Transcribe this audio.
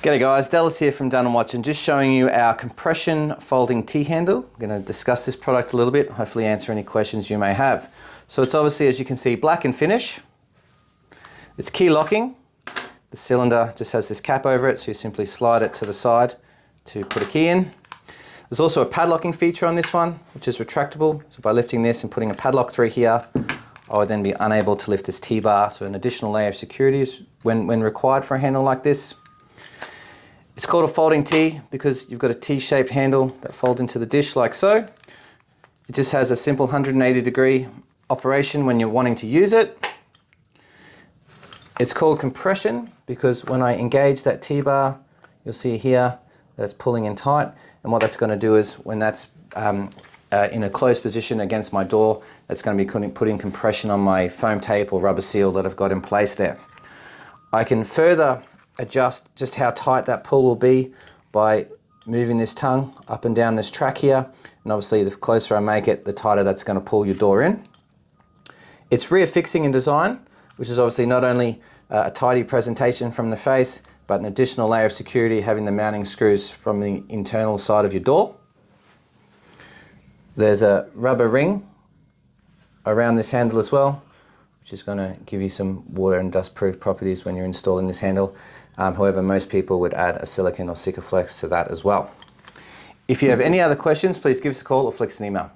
G'day guys, Dallas here from Dunn & Watson, just showing you our compression folding T-handle. I'm going to discuss this product a little bit, hopefully answer any questions you may have. So it's obviously, as you can see, black in finish. It's key locking. The cylinder just has this cap over it, so you simply slide it to the side to put a key in. There's also a padlocking feature on this one, which is retractable. So by lifting this and putting a padlock through here, I would then be unable to lift this T-bar, so an additional layer of security is when required for a handle like this. It's called a folding T because you've got a T-shaped handle that folds into the dish like so. It just has a simple 180-degree operation when you're wanting to use it. It's called compression because when I engage that T-bar, you'll see here that it's pulling in tight, and what that's going to do is when that's in a closed position against my door, that's going to be putting compression on my foam tape or rubber seal that I've got in place there. I can further adjust just how tight that pull will be by moving this tongue up and down this track here, and obviously the closer I make it, the tighter that's going to pull your door in. It's rear fixing in design, which is obviously not only a tidy presentation from the face, but an additional layer of security having the mounting screws from the internal side of your door. There's a rubber ring around this handle as well, which is going to give you some water and dust proof properties when you're installing this handle. However, most people would add a silicone or Sikaflex to that as well. If you have any other questions, please give us a call or flick us an email.